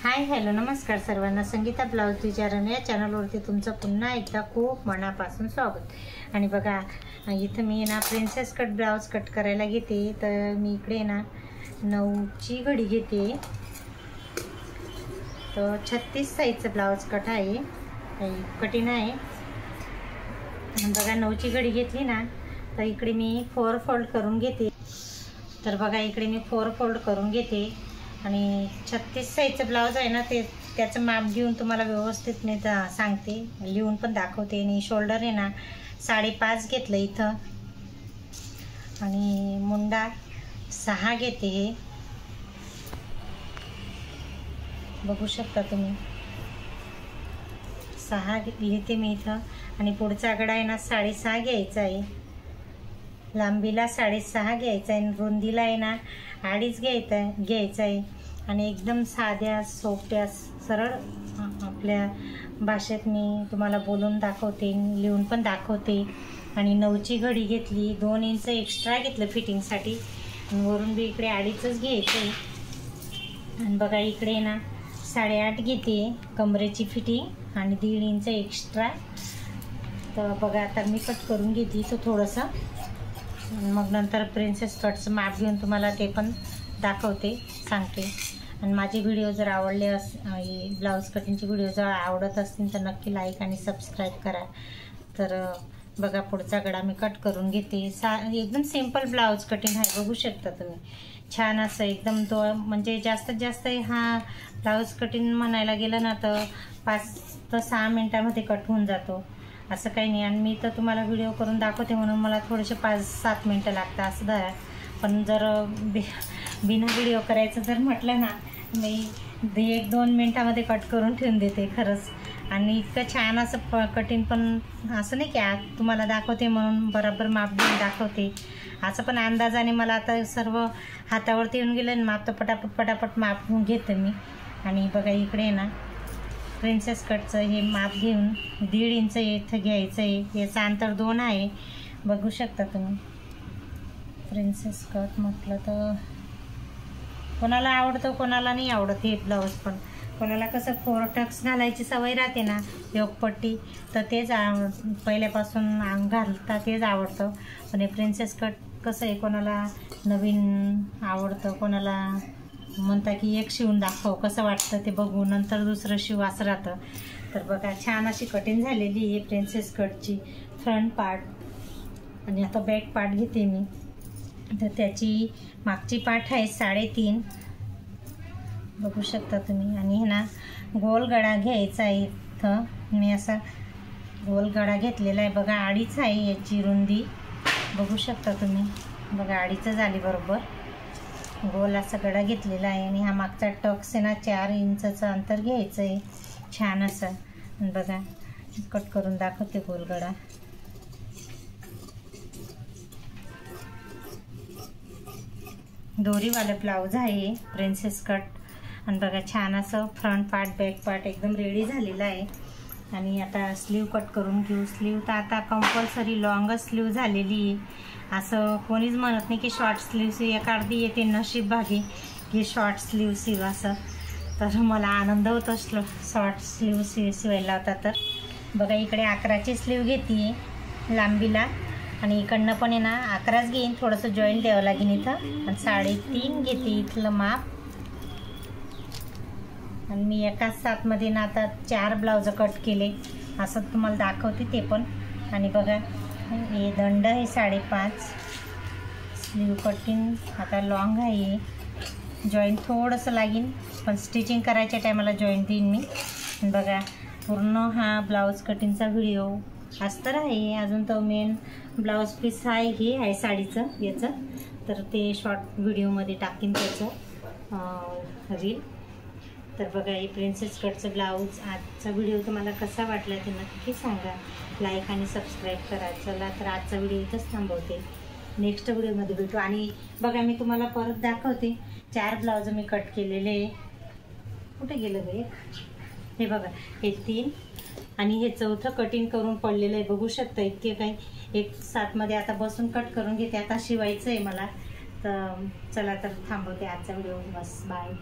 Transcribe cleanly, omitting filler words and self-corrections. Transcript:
Hi hello नमस्कार सर्वांना। Sangeeta blouse designer या चॅनलवरती तुमचं पुन्हा एकदा खूप मनापासून स्वागत। आणि बघा इथं मी ना प्रिन्सेस कट ब्लाउज कट करायला घेते। तर मी इकडे ना 9ची घडी घेते। तर 36 साईजचं ब्लाउज कट आहे, काही कठीण आहे। बघा 9ची घडी घेतली ना तर इकडे मी 4 फोल्ड करून घेते। तर बघा इकडे मी 4 फोल्ड करून घेते आणि 36 साईजचं ब्लाउज आहे ना त्याचं माप घेऊन तुम्हाला व्यवस्थित मी सांगते, लिहून पण दाखवते। आणि शोल्डर आहे ना 5.5 घेतलं इथं आणि मुंडा 6 घेते, हे बघू शकता तुम्ही 6 लिहिते मी इथं। आणि पुढचा आकडा आहे ना 6.5 घ्यायचा आहे, लांबीला 6.5 घ्यायचा आहे, रुंदीला आहे ना 2.5 घ्यायचा आहे। आणि एकदम साध्या सोप्या सरळ आपल्या भाषेत मी तुम्हाला बोलून दाखवते, लिहून पण दाखवते। आणि 9ची घडी घेतली, 2 इंच एक्स्ट्रा घेतलं फिटिंगसाठी, वरून बी इकडे 2.5च घ्यायचं आहे। आणि बघा इकडे ना 8.5 घेते कमरेची फिटिंग आणि 1.5 इंच एक्स्ट्रा। तर बघा आता मी कट करून घेते तो थोडंसं, मग नंतर प्रिन्सेस कटचं माप घेऊन तुम्हाला ते पण दाखवते, सांगते। आणि माझे व्हिडिओ जर आवडले ब्लाऊज कटिंगचे व्हिडिओ जर आवडत असतील तर नक्की लाईक आणि सबस्क्राईब करा। तर बघा पुढचा गळा मी कट करून घेते। एकदम सिंपल ब्लाऊज कटिंग आहे, बघू शकता तुम्ही, छान असं एकदम। तो म्हणजे जास्तीत जास्त हा ब्लाऊज कटिंग म्हणायला गेलं ना तर 5 ते 6 मिनटामध्ये कट होऊन जातो, असं काही नाही। आणि मी तर तुम्हाला व्हिडिओ करून दाखवते म्हणून मला थोडेसे 5-7 मिनटं लागतात असं धरा। पण जर बिना व्हिडिओ करायचं जर म्हटलं ना मी 1-2 मिनटामध्ये कट करून ठेवून देते खरंच। आणि इतकं छान असं कटिंग पण असं नाही की तुम्हाला दाखवते म्हणून बरोबर माप घेऊन दाखवते, असं पण अंदाजाने मला आता सर्व हातावरती येऊन गेलं ना माप, तर पटापट माप घेते मी। आणि बघा इकडे ना प्रिन्सेस कटचं हे माप घेऊन 1.5 इंच इथं घ्यायचं आहे, याचं अंतर 2 आहे, बघू शकता तुम्ही। प्रिन्सेस कट म्हटलं तर कोणाला आवडतं कोणाला नाही आवडत हे ब्लाऊज, पण कोणाला कसं 4 टक्स घालायची सवय राहते ना, योगपट्टी, तर तेच पहिल्यापासून घालता तेच आवडतं। पण हे प्रिन्सेस कट कसं आहे, कोणाला नवीन आवडतं, कोणाला म्हणता की एक शिवून दाखव कसं वाटतं ते बघू, नंतर दुसरं शिव असं राहतं। तर बघा छान अशी कटिंग झालेली आहे प्रिन्सेस कटची फ्रंट पार्ट। आणि आता बॅक पार्ट घेते मी। तर त्याची मागची पाठ आहे 3.5, बघू शकता तुम्ही। आणि हे ना गोल गळा घ्यायचा आहे, इथं मी असा गोल गळा घेतलेला आहे, बघा 2.5 आहे याची रुंदी, बघू शकता तुम्ही। बघा 2.5 झाली बरोबर, गोल असा गळा घेतलेला आहे। आणि हा मागचा टक्स आहे ना 4 इंचचं अंतर घ्यायचं आहे, छान असं। आणि बघा कट करून दाखवते गोल गळा। दोरीवाला ब्लाऊज आहे प्रिन्सेस कट। आणि बघा छान असं फ्रंट पार्ट बॅक पार्ट एकदम रेडी झालेला आहे। आणि आता स्लीव कट करून घेऊ। स्लीव तर आता कंपल्सरी लॉंगच स्लीव झालेली आहे, असं कोणीच म्हणत नाही की शॉर्ट स्लीव एका अर्धी येते नशीब भागी की शॉर्ट स्लीव शिव असं। तर मला आनंद होतो शॉर्ट स्लीव शिवायला होता। तर बघा इकडे 11ची स्लीव घेते लांबीला, आणि इकडनं पण आहे ना 11च घेईन, थोडंसं जॉईंट द्यावं लागेल इथं। आणि 3.5 घेते इथलं माप। आणि मी एकाच साथमध्ये ना आता 4 ब्लाउज कट केले, असं तुम्हाला दाखवते ते पण। आणि बघा हे दंड आहे 5.5, स्लीव कटिंग आता लॉंग आहे, जॉईंट थोडंसं लागेल पण स्टिचिंग करायच्या टायमाला जॉईंट देईन मी। बघा पूर्ण हा ब्लाऊज कटिंगचा व्हिडिओ असतर आहे, अजून तो मेन ब्लाऊज पीस आहे, हे आहे साडीचं याचं, तर ते शॉर्ट व्हिडिओमध्ये टाकीन त्याचं रील। तर बघा हे प्रिन्सेस कटचं ब्लाऊज आजचा व्हिडिओ तुम्हाला कसा वाटला ते नक्की सांगा, लाईक आणि सबस्क्राईब करा। चला तर आजचा व्हिडिओ इथंच थांबवते, नेक्स्ट व्हिडिओमध्ये भेटू। आणि बघा मी तुम्हाला परत दाखवते 4 ब्लाऊज मी कट केलेले, कुठे गेलं गे, हे बघा हे 3 आणि हे 4थं कटिंग करून पडलेलं आहे, बघू शकता। इतके काही एक साथमध्ये आता बसून कट करून घेते, आता शिवायचं आहे मला। तर चला तर थांबवते आजचा व्हिडिओ, बस बाय।